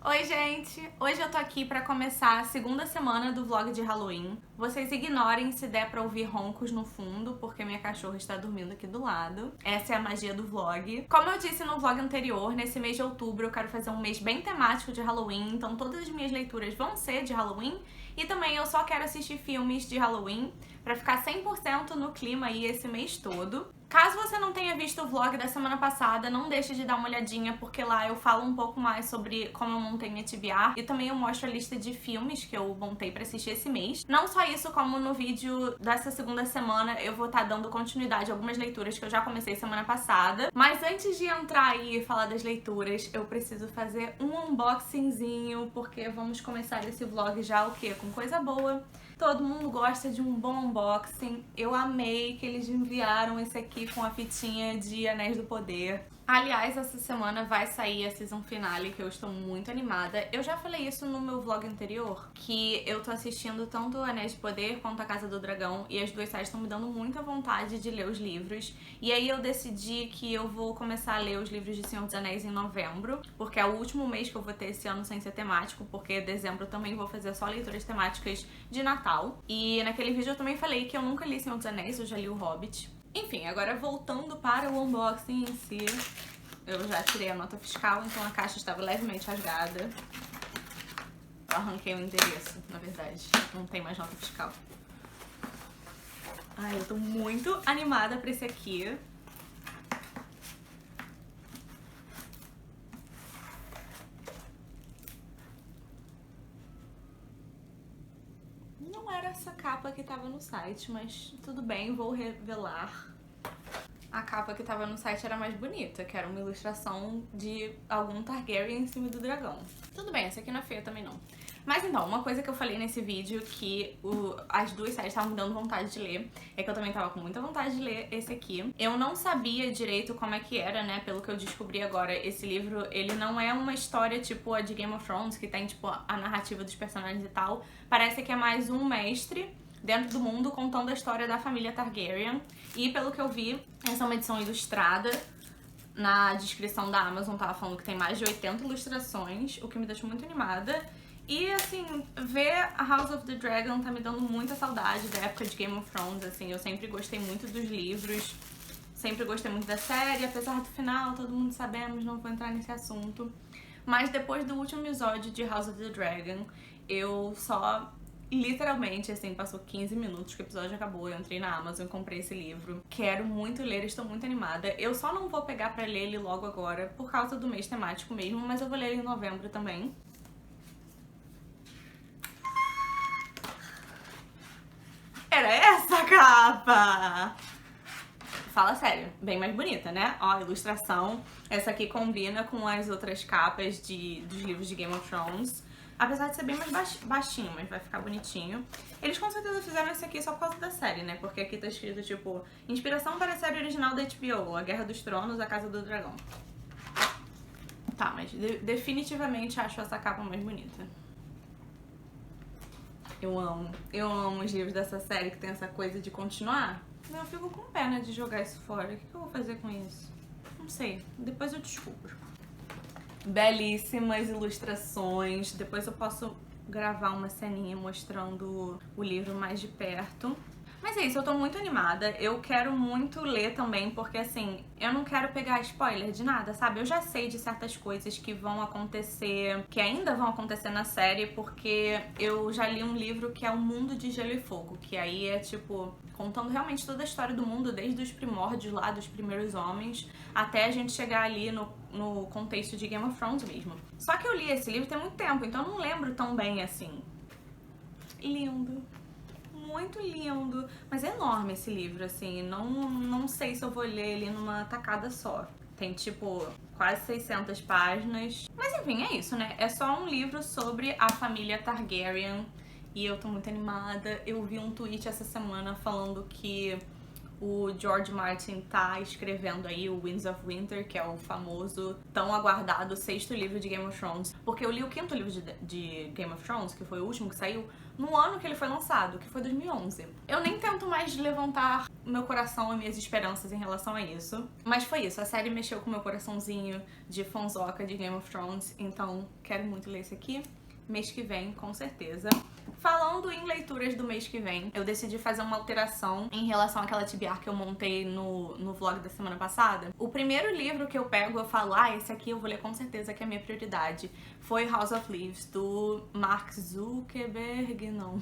Oi, gente! Hoje eu tô aqui pra começar a segunda semana do vlog de Halloween. Vocês ignorem se der pra ouvir roncos no fundo, porque minha cachorra está dormindo aqui do lado. Essa é a magia do vlog. Como eu disse no vlog anterior, nesse mês de outubro eu quero fazer um mês bem temático de Halloween, então todas as minhas leituras vão ser de Halloween. E também eu só quero assistir filmes de Halloween pra ficar 100% no clima aí esse mês todo. Caso você não tenha visto o vlog da semana passada, não deixe de dar uma olhadinha, porque lá eu falo um pouco mais sobre como eu montei minha TBR e também eu mostro a lista de filmes que eu montei pra assistir esse mês. Não só isso, como no vídeo dessa segunda semana eu vou estar dando continuidade a algumas leituras que eu já comecei semana passada. Mas antes de entrar aí e falar das leituras, eu preciso fazer um unboxingzinho, porque vamos começar esse vlog já o quê? Com coisa boa. Todo mundo gosta de um bom unboxing. Eu amei que eles enviaram esse aqui com a fitinha de Anéis do Poder. Aliás, essa semana vai sair a season finale, que eu estou muito animada. Eu já falei isso no meu vlog anterior, que eu tô assistindo tanto Anéis de Poder quanto A Casa do Dragão, e as duas séries estão me dando muita vontade de ler os livros. E aí eu decidi que eu vou começar a ler os livros de Senhor dos Anéis em novembro, porque é o último mês que eu vou ter esse ano sem ser temático, porque em dezembro eu também vou fazer só leituras temáticas de Natal. E naquele vídeo eu também falei que eu nunca li Senhor dos Anéis, eu já li o Hobbit. Enfim, agora voltando para o unboxing em si, eu já tirei a nota fiscal, então a caixa estava levemente rasgada. Eu arranquei o endereço, na verdade, não tem mais nota fiscal. Ai, eu tô muito animada pra esse aqui. Não era essa capa que tava no site, mas tudo bem, vou revelar. A capa que tava no site era mais bonita, que era uma ilustração de algum Targaryen em cima do dragão. Tudo bem, essa aqui não é feia também não. Mas então, uma coisa que eu falei nesse vídeo que as duas séries estavam me dando vontade de ler, é que eu também tava com muita vontade de ler esse aqui. Eu não sabia direito como é que era, né, pelo que eu descobri agora. Esse livro, ele não é uma história tipo a de Game of Thrones, que tem tipo a narrativa dos personagens e tal. Parece que é mais um mestre dentro do mundo contando a história da família Targaryen. E pelo que eu vi, essa é uma edição ilustrada. Na descrição da Amazon tava falando que tem mais de 80 ilustrações, o que me deixou muito animada. E assim, ver a House of the Dragon tá me dando muita saudade da época de Game of Thrones, assim, eu sempre gostei muito dos livros, sempre gostei muito da série, apesar do final, todo mundo sabemos, não vou entrar nesse assunto. Mas depois do último episódio de House of the Dragon, eu só literalmente, assim, passou 15 minutos que o episódio acabou, eu entrei na Amazon e comprei esse livro. Quero muito ler, estou muito animada. Eu só não vou pegar pra ler ele logo agora, por causa do mês temático mesmo, mas eu vou ler ele em novembro também. Era essa a capa! Fala sério, bem mais bonita, né? Ó, a ilustração. Essa aqui combina com as outras capas dos livros de Game of Thrones. Apesar de ser bem mais baixinho, mas vai ficar bonitinho. Eles com certeza fizeram esse aqui só por causa da série, né? Porque aqui tá escrito, tipo, inspiração para a série original da HBO, A Guerra dos Tronos, A Casa do Dragão. Tá, mas definitivamente acho essa capa mais bonita. Eu amo os livros dessa série que tem essa coisa de continuar. Eu fico com pena de jogar isso fora. O que eu vou fazer com isso? Não sei, depois eu descubro. Belíssimas ilustrações. Depois eu posso gravar uma ceninha mostrando o livro mais de perto. Mas é isso, eu tô muito animada. Eu quero muito ler também, porque assim, eu não quero pegar spoiler de nada, sabe? Eu já sei de certas coisas que vão acontecer, que ainda vão acontecer na série, porque eu já li um livro que é O Mundo de Gelo e Fogo, que aí é tipo, contando realmente toda a história do mundo, desde os primórdios lá, dos primeiros homens, até a gente chegar ali no contexto de Game of Thrones mesmo. Só que eu li esse livro tem muito tempo, então eu não lembro tão bem assim. Lindo. Muito lindo, mas é enorme esse livro, assim, não sei se eu vou ler ele numa tacada só. Tem, tipo, quase 600 páginas. Mas enfim, é isso, né? É só um livro sobre a família Targaryen e eu tô muito animada. Eu vi um tweet essa semana falando que o George Martin tá escrevendo aí o Winds of Winter, que é o famoso, tão aguardado 6º livro de Game of Thrones. Porque eu li o 5º livro de Game of Thrones, que foi o último que saiu, no ano que ele foi lançado, que foi 2011. Eu nem tento mais levantar meu coração e minhas esperanças em relação a isso. Mas foi isso, a série mexeu com o meu coraçãozinho de fanzoca de Game of Thrones, então quero muito ler esse aqui. Mês que vem, com certeza. Falando em leituras do mês que vem, eu decidi fazer uma alteração em relação àquela TBR que eu montei no vlog da semana passada. O primeiro livro que eu pego, eu falo, esse aqui eu vou ler com certeza, que é a minha prioridade, foi House of Leaves, do Mark Zuckerberg, não.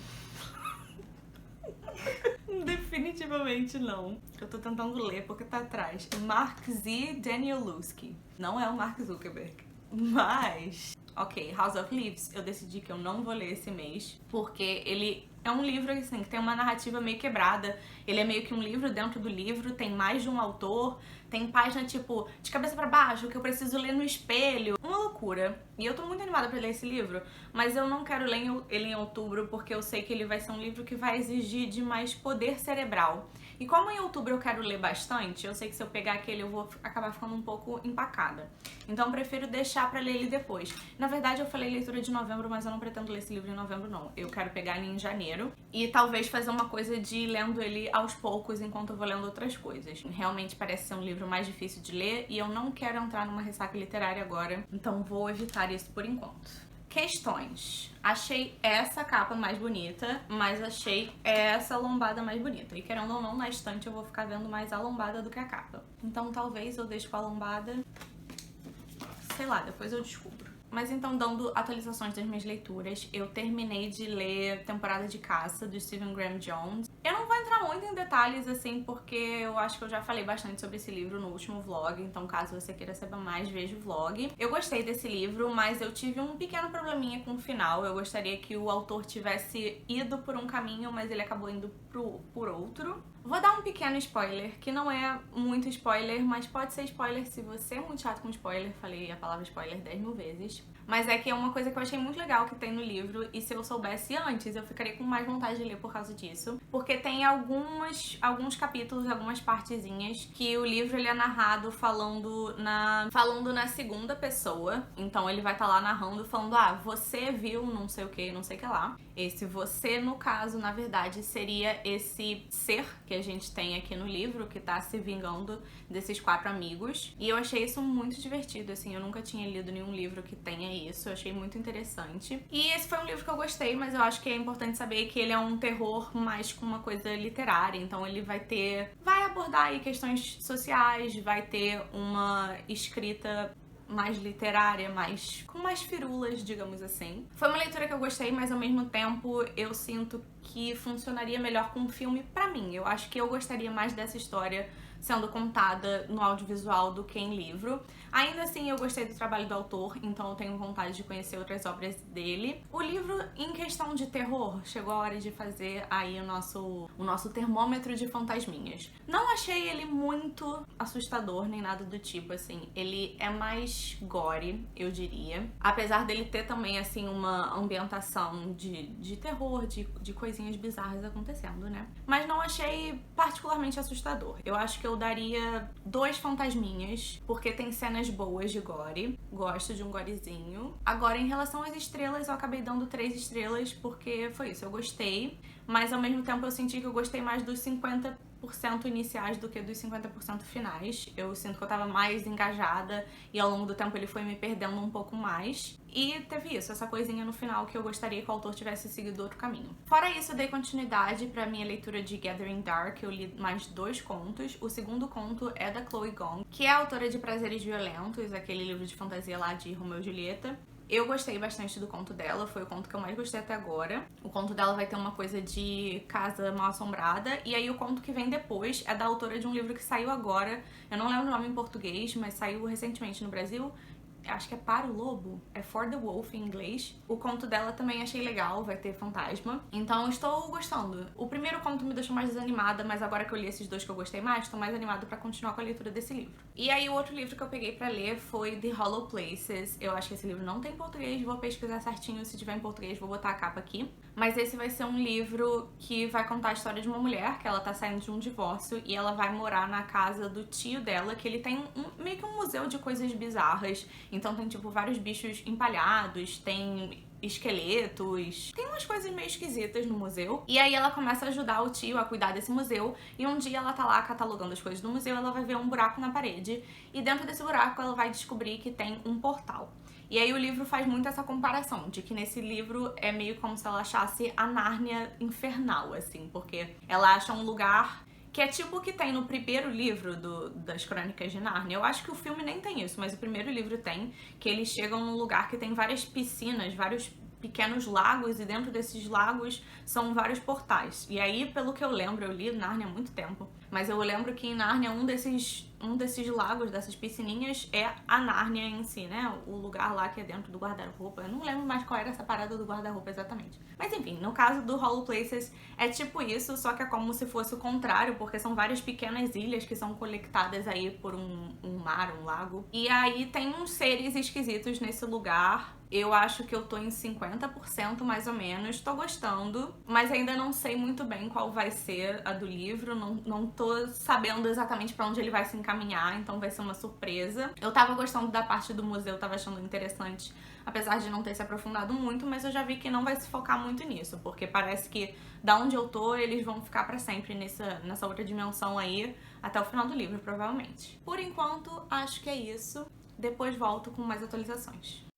Definitivamente não. Eu tô tentando ler porque tá atrás. Mark Z. Danielewski. Não é o Mark Zuckerberg. Mas... ok, House of Leaves, eu decidi que eu não vou ler esse mês, porque ele é um livro assim, que tem uma narrativa meio quebrada. Ele é meio que um livro dentro do livro, tem mais de um autor, tem página tipo de cabeça pra baixo, que eu preciso ler no espelho. Uma loucura. E eu tô muito animada pra ler esse livro, mas eu não quero ler ele em outubro, porque eu sei que ele vai ser um livro que vai exigir de mais poder cerebral. E como em outubro eu quero ler bastante, eu sei que se eu pegar aquele eu vou acabar ficando um pouco empacada. Então eu prefiro deixar pra ler ele depois. Na verdade eu falei leitura de novembro, mas eu não pretendo ler esse livro em novembro não. Eu quero pegar ele em janeiro e talvez fazer uma coisa de ir lendo ele aos poucos enquanto eu vou lendo outras coisas. Realmente parece ser um livro mais difícil de ler e eu não quero entrar numa ressaca literária agora, então vou evitar isso por enquanto. Questões. Achei essa capa mais bonita, mas achei essa lombada mais bonita. E querendo ou não, na estante eu vou ficar vendo mais a lombada do que a capa. Então talvez eu deixe com a lombada. Sei lá, depois eu descubro. Mas então, dando atualizações das minhas leituras, eu terminei de ler Temporada de Caça, do Stephen Graham Jones. Eu não vou entrar muito em detalhes, assim, porque eu acho que eu já falei bastante sobre esse livro no último vlog, então caso você queira saber mais, veja o vlog. Eu gostei desse livro, mas eu tive um pequeno probleminha com o final. Eu gostaria que o autor tivesse ido por um caminho, mas ele acabou indo por outro. Vou dar um pequeno spoiler, que não é muito spoiler, mas pode ser spoiler se você é muito chato com spoiler. Falei a palavra spoiler 10 mil vezes. Mas é que é uma coisa que eu achei muito legal que tem no livro, e se eu soubesse antes, eu ficaria com mais vontade de ler por causa disso. Porque tem alguns capítulos, algumas partezinhas, que o livro ele é narrado falando na segunda pessoa. Então ele vai estar lá narrando, falando, você viu não sei o que, não sei o que lá. Esse você, no caso, na verdade, seria esse ser que a gente tem aqui no livro, que tá se vingando desses 4 amigos. E eu achei isso muito divertido, assim, eu nunca tinha lido nenhum livro que tenha isso, eu achei muito interessante. E esse foi um livro que eu gostei, mas eu acho que é importante saber que ele é um terror mais com uma coisa literária, então ele vai abordar aí questões sociais, vai ter uma escrita mais literária, com mais firulas, digamos assim. Foi uma leitura que eu gostei, mas ao mesmo tempo eu sinto que funcionaria melhor com um filme pra mim. Eu acho que eu gostaria mais dessa história sendo contada no audiovisual do que em livro. Ainda assim, eu gostei do trabalho do autor, então eu tenho vontade de conhecer outras obras dele. O livro, em questão de terror, chegou a hora de fazer aí o nosso termômetro de fantasminhas. Não achei ele muito assustador, nem nada do tipo, assim. Ele é mais gore, eu diria. Apesar dele ter também, assim, uma ambientação de terror, de coisinhas bizarras acontecendo, né? Mas não achei particularmente assustador. Eu acho que eu daria 2 fantasminhas, porque tem cenas boas de gore. Gosto de um gorezinho. Agora, em relação às estrelas, eu acabei dando 3 estrelas, porque foi isso, eu gostei. Mas ao mesmo tempo eu senti que eu gostei mais dos 50% iniciais do que dos 50% finais. Eu sinto que eu tava mais engajada e ao longo do tempo ele foi me perdendo um pouco mais. E teve isso, essa coisinha no final que eu gostaria que o autor tivesse seguido outro caminho. Fora isso, eu dei continuidade pra minha leitura de Gathering Dark. Eu li mais 2 contos. O segundo conto é da Chloe Gong, que é a autora de Prazeres Violentos, aquele livro de fantasia lá de Romeu e Julieta. Eu gostei bastante do conto dela, foi o conto que eu mais gostei até agora. O conto dela vai ter uma coisa de casa mal assombrada, e aí o conto que vem depois é da autora de um livro que saiu agora. Eu não lembro o nome em português, mas saiu recentemente no Brasil. Acho que é Para o Lobo, é For the Wolf em inglês. O conto dela também achei legal, vai ter fantasma. Então eu estou gostando. O primeiro conto me deixou mais desanimada, mas agora que eu li esses 2 que eu gostei mais, estou mais animada pra continuar com a leitura desse livro. E aí o outro livro que eu peguei pra ler foi The Hollow Places. Eu acho que esse livro não tem em português, vou pesquisar certinho, se tiver em português vou botar a capa aqui. Mas esse vai ser um livro que vai contar a história de uma mulher, que ela tá saindo de um divórcio e ela vai morar na casa do tio dela, que ele tem meio que um museu de coisas bizarras. Então tem, tipo, vários bichos empalhados, tem esqueletos. Tem umas coisas meio esquisitas no museu. E aí ela começa a ajudar o tio a cuidar desse museu. E um dia ela tá lá catalogando as coisas do museu, ela vai ver um buraco na parede. E dentro desse buraco ela vai descobrir que tem um portal. E aí o livro faz muito essa comparação, de que nesse livro é meio como se ela achasse a Nárnia infernal, assim. Porque ela acha um lugar que é tipo o que tem no primeiro livro das Crônicas de Nárnia. Eu acho que o filme nem tem isso, mas o primeiro livro tem, que eles chegam num lugar que tem várias piscinas, vários pequenos lagos, e dentro desses lagos são vários portais. E aí, pelo que eu lembro, eu li Nárnia há muito tempo, mas eu lembro que em Nárnia um desses lagos, dessas piscininhas, é a Nárnia em si, né? O lugar lá que é dentro do guarda-roupa. Eu não lembro mais qual era essa parada do guarda-roupa exatamente. Mas enfim, no caso do Hollow Places é tipo isso, só que é como se fosse o contrário, porque são várias pequenas ilhas que são conectadas aí por um mar, um lago. E aí tem uns seres esquisitos nesse lugar. Eu acho que eu tô em 50% mais ou menos, tô gostando, mas ainda não sei muito bem qual vai ser a do livro, não tô sabendo exatamente pra onde ele vai se encaminhar, então vai ser uma surpresa. Eu tava gostando da parte do museu, tava achando interessante, apesar de não ter se aprofundado muito, mas eu já vi que não vai se focar muito nisso, porque parece que da onde eu tô, eles vão ficar pra sempre nessa outra dimensão aí, até o final do livro, provavelmente. Por enquanto, acho que é isso. Depois volto com mais atualizações.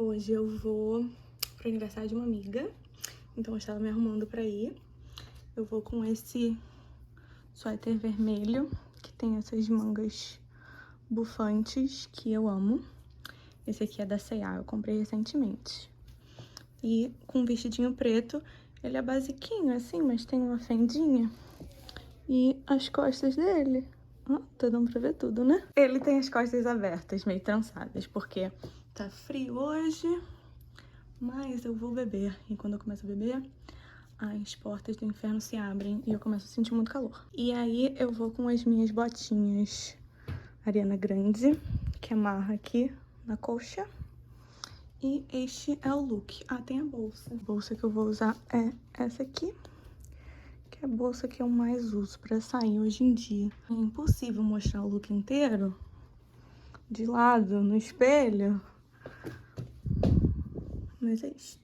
Hoje eu vou pro aniversário de uma amiga, então eu estava me arrumando pra ir. Eu vou com esse suéter vermelho, que tem essas mangas bufantes que eu amo. Esse aqui é da C&A, eu comprei recentemente. E com um vestidinho preto, ele é basiquinho assim, mas tem uma fendinha. E as costas dele, ó, tá dando pra ver tudo, né? Ele tem as costas abertas, meio trançadas, porque tá frio hoje, mas eu vou beber. E quando eu começo a beber, as portas do inferno se abrem e eu começo a sentir muito calor. E aí eu vou com as minhas botinhas Ariana Grande, que amarra aqui na coxa. E este é o look. Ah, tem a bolsa. A bolsa que eu vou usar é essa aqui, que é a bolsa que eu mais uso pra sair hoje em dia. É impossível mostrar o look inteiro de lado no espelho, mas é isto.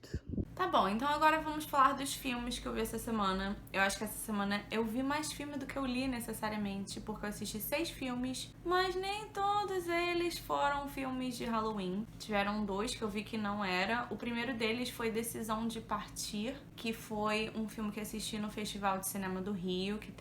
Tá bom, então agora vamos falar dos filmes que eu vi essa semana. Eu acho que essa semana eu vi mais filme do que eu li necessariamente, porque eu assisti 6 filmes, mas nem todos eles foram filmes de Halloween. Tiveram 2 que eu vi que não era. O primeiro deles foi Decisão de Partir, que foi um filme que assisti no Festival de Cinema do Rio, que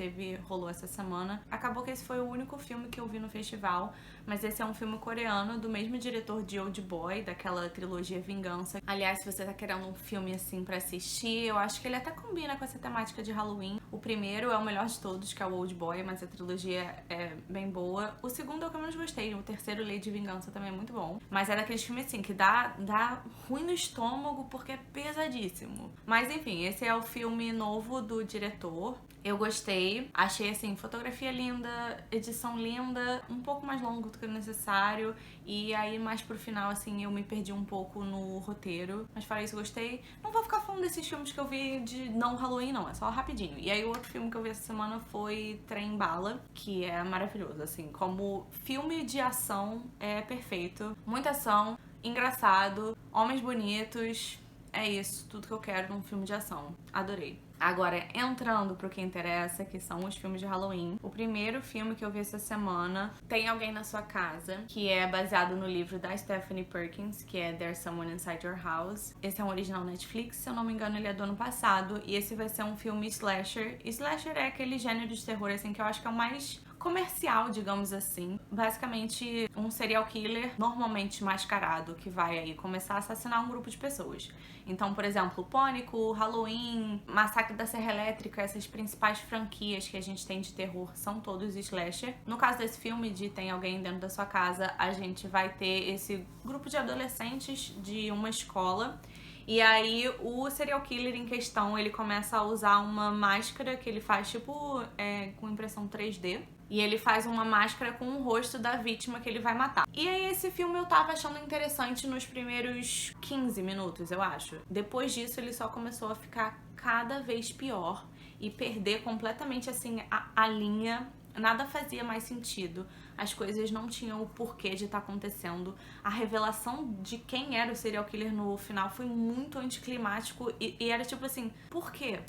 rolou essa semana. Acabou que esse foi o único filme que eu vi no festival, mas esse é um filme coreano, do mesmo diretor de Old Boy, daquela trilogia Vingança. Aliás, se você tá querendo um filme assim pra assistir, eu acho que ele até combina com essa temática de Halloween. O primeiro é o melhor de todos, que é o Old Boy, mas a trilogia é bem boa. O segundo é o que eu menos gostei, o terceiro, Lei de Vingança, também é muito bom. Mas é daqueles filmes assim, que dá ruim no estômago porque é pesadíssimo. Mas enfim, esse é o filme novo do diretor. Eu gostei, achei assim, fotografia linda, edição linda, um pouco mais longo do que o necessário, e aí mais pro final, assim, eu me perdi um pouco no roteiro, mas fora isso, gostei. Não vou ficar falando desses filmes que eu vi de não Halloween, não, é só rapidinho. E aí o outro filme que eu vi essa semana foi Trem Bala, que é maravilhoso, assim, como filme de ação é perfeito, muita ação, engraçado, homens bonitos. É isso, tudo que eu quero num filme de ação. Adorei. Agora, entrando pro que interessa, que são os filmes de Halloween. O primeiro filme que eu vi essa semana, Tem Alguém na Sua Casa, que é baseado no livro da Stephanie Perkins, que é There's Someone Inside Your House. Esse é um original Netflix, se eu não me engano ele é do ano passado, e esse vai ser um filme slasher. E slasher é aquele gênero de terror, assim, que eu acho que é o mais comercial, digamos assim. Basicamente, um serial killer normalmente mascarado que vai aí começar a assassinar um grupo de pessoas. Então, por exemplo, Pânico, Halloween, Massacre da Serra Elétrica, essas principais franquias que a gente tem de terror são todos slasher. No caso desse filme de Tem Alguém Dentro da Sua Casa, a gente vai ter esse grupo de adolescentes de uma escola. E aí o serial killer em questão, ele começa a usar uma máscara que ele faz tipo com impressão 3D. E ele faz uma máscara com o rosto da vítima que ele vai matar. E aí esse filme eu tava achando interessante nos primeiros 15 minutos, eu acho. Depois disso ele só começou a ficar cada vez pior e perder completamente assim a linha. Nada fazia mais sentido. As coisas não tinham o porquê de estar acontecendo. A revelação de quem era o serial killer no final foi muito anticlimático e era tipo assim, por quê?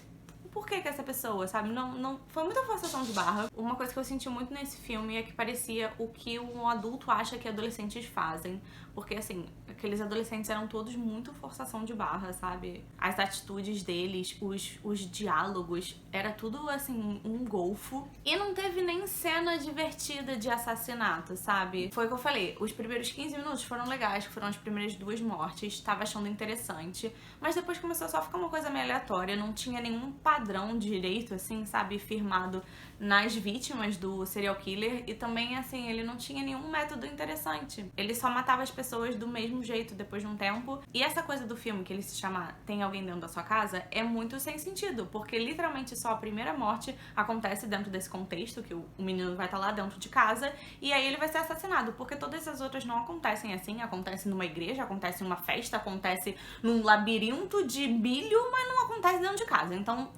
Por que essa pessoa, sabe? Não foi muita forçação de barra. Uma coisa que eu senti muito nesse filme é que parecia o que um adulto acha que adolescentes fazem. Porque, assim, aqueles adolescentes eram todos muito forçação de barra, sabe? As atitudes deles, os diálogos, era tudo, assim, um golfo. E não teve nem cena divertida de assassinato, sabe? Foi o que eu falei, os primeiros 15 minutos foram legais, que foram as primeiras 2 mortes, tava achando interessante. Mas depois começou só a ficar uma coisa meio aleatória, não tinha nenhum padrão direito, assim, sabe, firmado nas vítimas do serial killer. E também, assim, ele não tinha nenhum método interessante. Ele só matava as pessoas do mesmo jeito depois de um tempo. E essa coisa do filme, que ele se chama Tem Alguém Dentro da Sua Casa, é muito sem sentido, porque literalmente só a primeira morte acontece dentro desse contexto, que o menino vai estar lá dentro de casa, e aí ele vai ser assassinado, porque todas as outras não acontecem assim. Acontece numa igreja, acontece numa festa, acontece num labirinto de milho, mas não acontece dentro de casa. Então,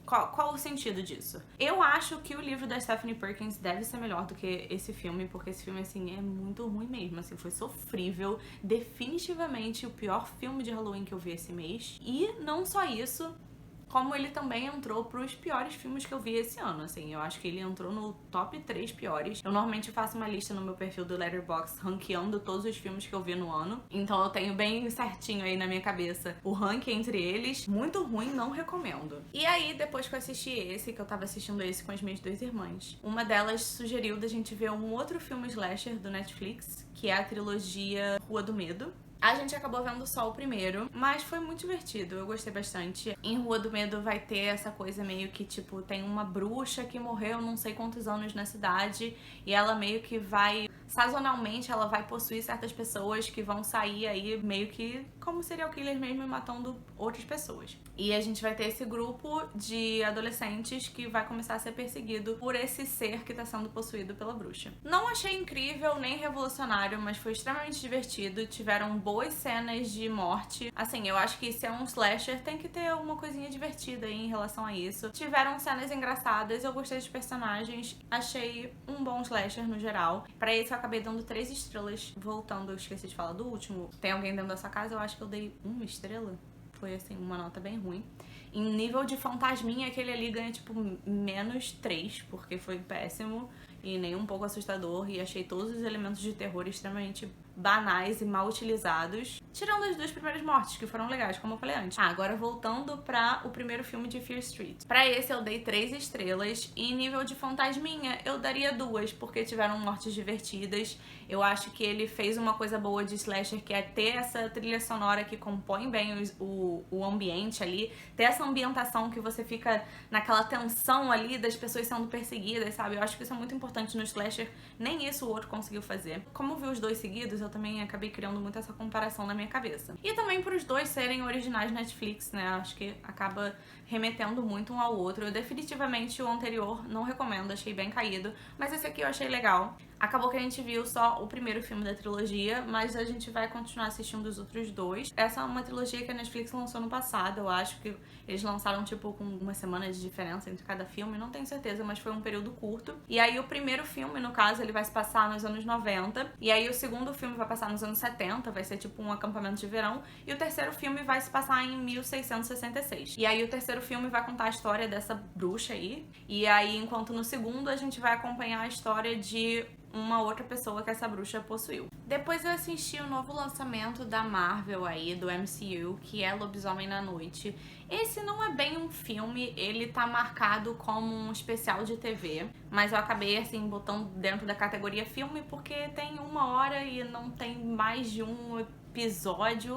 qual o sentido disso? Eu acho que o livro da Stephanie Perkins deve ser melhor do que esse filme, porque esse filme, assim, é muito ruim mesmo, assim, foi sofrível, definitivamente o pior filme de Halloween que eu vi esse mês. E não só isso, como ele também entrou pros piores filmes que eu vi esse ano, assim. Eu acho que ele entrou no top 3 piores. Eu normalmente faço uma lista no meu perfil do Letterboxd ranqueando todos os filmes que eu vi no ano. Então eu tenho bem certinho aí na minha cabeça o ranking entre eles. Muito ruim, não recomendo. E aí, depois que eu assisti esse, que eu tava assistindo esse com as minhas duas irmãs, uma delas sugeriu da gente ver um outro filme slasher do Netflix, que é a trilogia Rua do Medo. A gente acabou vendo só o primeiro, mas foi muito divertido, eu gostei bastante. Em Rua do Medo vai ter essa coisa meio que, tipo, tem uma bruxa que morreu não sei quantos anos na cidade e ela meio que vai... Sazonalmente ela vai possuir certas pessoas que vão sair aí meio que como serial killer mesmo, matando outras pessoas. E a gente vai ter esse grupo de adolescentes que vai começar a ser perseguido por esse ser que tá sendo possuído pela bruxa. Não achei incrível nem revolucionário, mas foi extremamente divertido. Tiveram boas cenas de morte. Assim, eu acho que se é um slasher tem que ter alguma coisinha divertida aí em relação a isso. Tiveram cenas engraçadas, eu gostei dos personagens, achei um bom slasher no geral. Pra esse eu acabei dando 3 estrelas. Voltando, eu esqueci de falar do último. Tem alguém dentro da sua casa? Eu acho que eu dei 1 estrela. Foi, assim, uma nota bem ruim. Em nível de fantasminha, aquele ali ganha, tipo, -3, porque foi péssimo e nem um pouco assustador. E achei todos os elementos de terror extremamente banais e mal utilizados. Tirando as 2 primeiras mortes, que foram legais, como eu falei antes. Agora voltando pra o primeiro filme de Fear Street. Pra esse eu dei 3 estrelas. E em nível de fantasminha, eu daria 2, porque tiveram mortes divertidas. Eu acho que ele fez uma coisa boa de slasher, que é ter essa trilha sonora que compõe bem o ambiente ali. Ter essa ambientação que você fica naquela tensão ali das pessoas sendo perseguidas, sabe? Eu acho que isso é muito importante no slasher. Nem isso o outro conseguiu fazer. Como eu vi os 2 seguidos, eu também acabei criando muito essa comparação na minha cabeça. E também por os 2 serem originais Netflix, né? Acho que acaba remetendo muito um ao outro. Eu definitivamente o anterior não recomendo, achei bem caído, mas esse aqui eu achei legal. Acabou que a gente viu só o primeiro filme da trilogia, mas a gente vai continuar assistindo os outros 2. Essa é uma trilogia que a Netflix lançou no passado, eu acho que eles lançaram, tipo, com uma semana de diferença entre cada filme, não tenho certeza, mas foi um período curto. E aí o primeiro filme, no caso, ele vai se passar nos anos 90, e aí o segundo filme vai passar nos anos 70, vai ser tipo um acampamento de verão, e o terceiro filme vai se passar em 1666. E aí o terceiro filme vai contar a história dessa bruxa aí, e aí enquanto no segundo a gente vai acompanhar a história de uma outra pessoa que essa bruxa possuiu. Depois eu assisti o novo lançamento da Marvel aí, do MCU, que é Lobisomem na Noite. Esse não é bem um filme, ele tá marcado como um especial de TV, mas eu acabei, assim, botando dentro da categoria filme porque tem 1 hora e não tem mais de um episódio.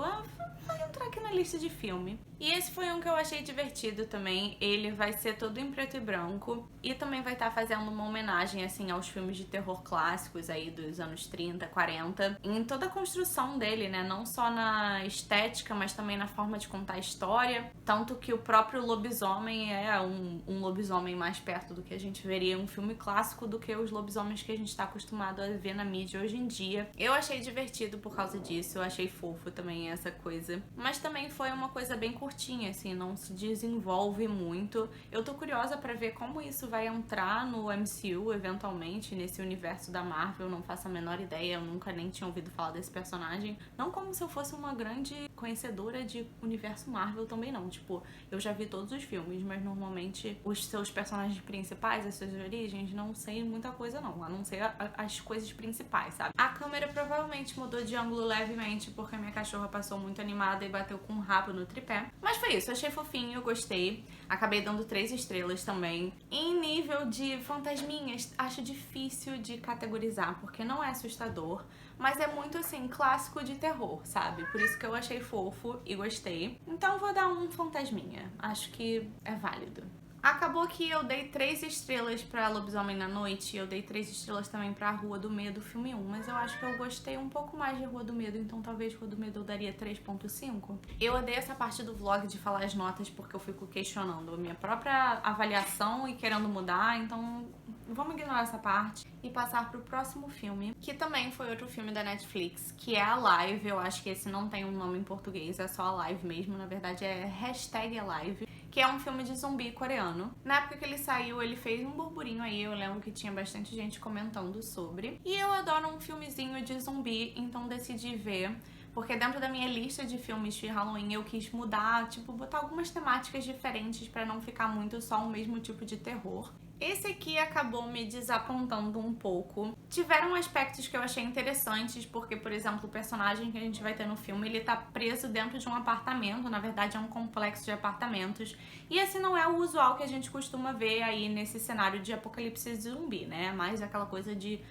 Vai entrar aqui na lista de filme. E esse foi um que eu achei divertido também. Ele vai ser todo em preto e branco e também vai estar fazendo uma homenagem, assim, aos filmes de terror clássicos aí dos anos 30, 40. Em toda a construção dele, né? Não só na estética, mas também na forma de contar a história. Tanto que o próprio lobisomem é um lobisomem mais perto do que a gente veria em um filme clássico do que os lobisomens que a gente tá acostumado a ver na mídia hoje em dia. Eu achei divertido por causa disso. Eu achei fofo também essa coisa. Mas também foi uma coisa bem curtinha, assim, não se desenvolve muito. Eu tô curiosa pra ver como isso vai entrar no MCU, eventualmente, nesse universo da Marvel. Não faço a menor ideia, eu nunca nem tinha ouvido falar desse personagem. Não como se eu fosse uma grande conhecedora de universo Marvel também não. Tipo, eu já vi todos os filmes, mas normalmente os seus personagens principais, as suas origens, não sei muita coisa não, a não ser as coisas principais, sabe? A câmera provavelmente mudou de ângulo levemente porque a minha cachorra passou muito animada e bateu com um rabo no tripé. Mas foi isso, achei fofinho, gostei. Acabei dando 3 estrelas também. Em nível de fantasminhas, acho difícil de categorizar, porque não é assustador, mas é muito, assim, clássico de terror, sabe? Por isso que eu achei fofo e gostei. Então vou dar um fantasminha. Acho que é válido. Acabou que eu dei 3 estrelas pra Lobisomem na Noite e eu dei 3 estrelas também pra Rua do Medo, filme 1, mas eu acho que eu gostei um pouco mais de Rua do Medo, então talvez Rua do Medo eu daria 3.5. Eu odeio essa parte do vlog de falar as notas porque eu fico questionando a minha própria avaliação e querendo mudar, então vamos ignorar essa parte e passar pro próximo filme, que também foi outro filme da Netflix, que é Alive. Eu acho que esse não tem um nome em português, é só Alive mesmo, na verdade é #Alive, que é um filme de zumbi coreano. Na época que ele saiu, ele fez um burburinho aí, eu lembro que tinha bastante gente comentando sobre. E eu adoro um filmezinho de zumbi, então decidi ver, porque dentro da minha lista de filmes de Halloween eu quis mudar, tipo, botar algumas temáticas diferentes pra não ficar muito só o mesmo tipo de terror. Esse aqui acabou me desapontando um pouco. Tiveram aspectos que eu achei interessantes, porque, por exemplo, o personagem que a gente vai ter no filme, ele tá preso dentro de um apartamento, na verdade é um complexo de apartamentos, e esse não é o usual que a gente costuma ver aí nesse cenário de apocalipse zumbi, né? É mais aquela coisa de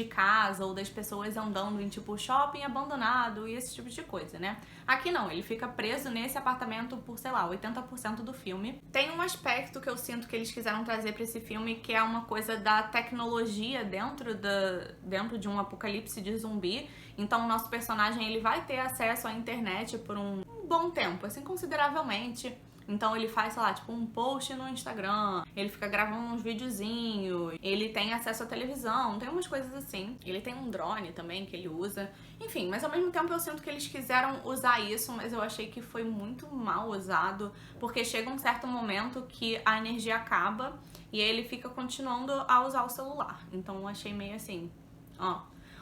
casa ou das pessoas andando em tipo shopping abandonado e esse tipo de coisa, né? Aqui não, ele fica preso nesse apartamento por, sei lá, 80% do filme. Tem um aspecto que eu sinto que eles quiseram trazer pra esse filme, que é uma coisa da tecnologia dentro de um apocalipse de zumbi. Então o nosso personagem, ele vai ter acesso à internet por um bom tempo, assim, consideravelmente. Então ele faz, sei lá, tipo um post no Instagram, ele fica gravando uns videozinhos, ele tem acesso à televisão, tem umas coisas assim. Ele tem um drone também que ele usa. Enfim, mas ao mesmo tempo eu sinto que eles quiseram usar isso, mas eu achei que foi muito mal usado, porque chega um certo momento que a energia acaba e aí ele fica continuando a usar o celular. Então eu achei meio assim, ó.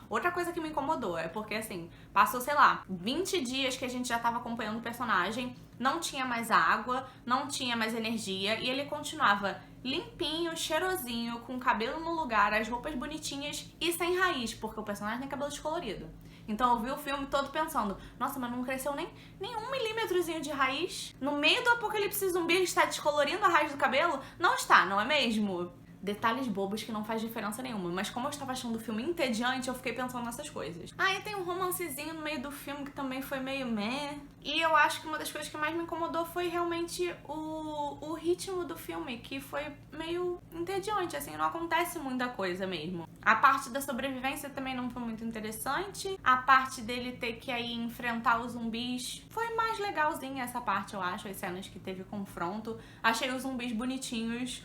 Outra coisa que me incomodou é porque, assim, passou, sei lá, 20 dias que a gente já tava acompanhando o personagem, não tinha mais água, não tinha mais energia, e ele continuava limpinho, cheirosinho, com o cabelo no lugar, as roupas bonitinhas e sem raiz, porque o personagem tem cabelo descolorido. Então eu vi o filme todo pensando, nossa, mas não cresceu nem 1 milímetrozinho de raiz? No meio do apocalipse zumbi ele está descolorindo a raiz do cabelo? Não está, não é mesmo? Detalhes bobos que não faz diferença nenhuma, mas como eu estava achando o filme entediante, eu fiquei pensando nessas coisas. Ah, e tem um romancezinho no meio do filme que também foi meio meh. E eu acho que uma das coisas que mais me incomodou foi realmente o ritmo do filme, que foi meio entediante, assim, não acontece muita coisa mesmo. A parte da sobrevivência também não foi muito interessante. A parte dele ter que aí enfrentar os zumbis foi mais legalzinha essa parte, eu acho, as cenas que teve confronto. Achei os zumbis bonitinhos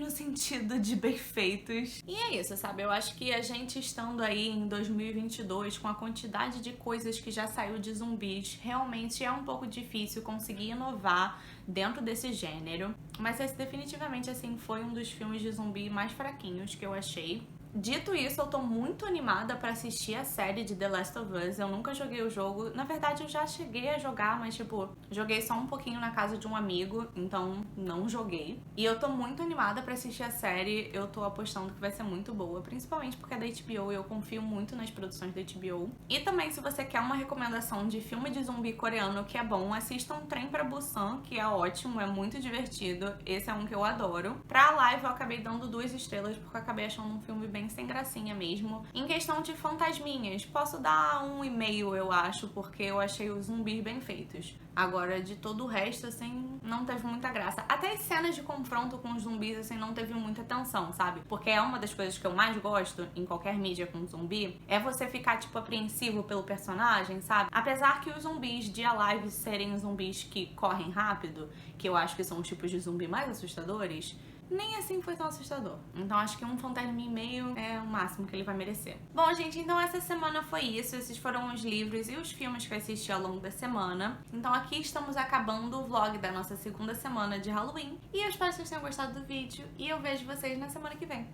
no sentido de bem feitos. E é isso, sabe? Eu acho que a gente estando aí em 2022 com a quantidade de coisas que já saiu de zumbis, realmente é um pouco difícil conseguir inovar dentro desse gênero. Mas esse definitivamente, assim, foi um dos filmes de zumbi mais fraquinhos que eu achei. Dito isso, eu tô muito animada pra assistir a série de The Last of Us. Eu nunca joguei o jogo. Na verdade, eu já cheguei a jogar, mas, tipo, joguei só um pouquinho na casa de um amigo, então não joguei. E eu tô muito animada pra assistir a série. Eu tô apostando que vai ser muito boa, principalmente porque é da HBO e eu confio muito nas produções da HBO. E também, se você quer uma recomendação de filme de zumbi coreano que é bom, assista um Trem pra Busan, que é ótimo, é muito divertido. Esse é um que eu adoro. Pra live, eu acabei dando 2 estrelas, porque eu acabei achando um filme bem sem gracinha mesmo. Em questão de fantasminhas, posso dar 1,5, eu acho, porque eu achei os zumbis bem feitos. Agora, de todo o resto, assim, não teve muita graça. Até as cenas de confronto com os zumbis, assim, não teve muita tensão, sabe? Porque é uma das coisas que eu mais gosto em qualquer mídia com zumbi, é você ficar, tipo, apreensivo pelo personagem, sabe? Apesar que os zumbis de Alive serem zumbis que correm rápido, que eu acho que são os tipos de zumbi mais assustadores, nem assim foi tão assustador. Então acho que um fantasminha e meio é o máximo que ele vai merecer. Bom, gente, então essa semana foi isso. Esses foram os livros e os filmes que eu assisti ao longo da semana. Então aqui estamos acabando o vlog da nossa segunda semana de Halloween. E eu espero que vocês tenham gostado do vídeo. E eu vejo vocês na semana que vem.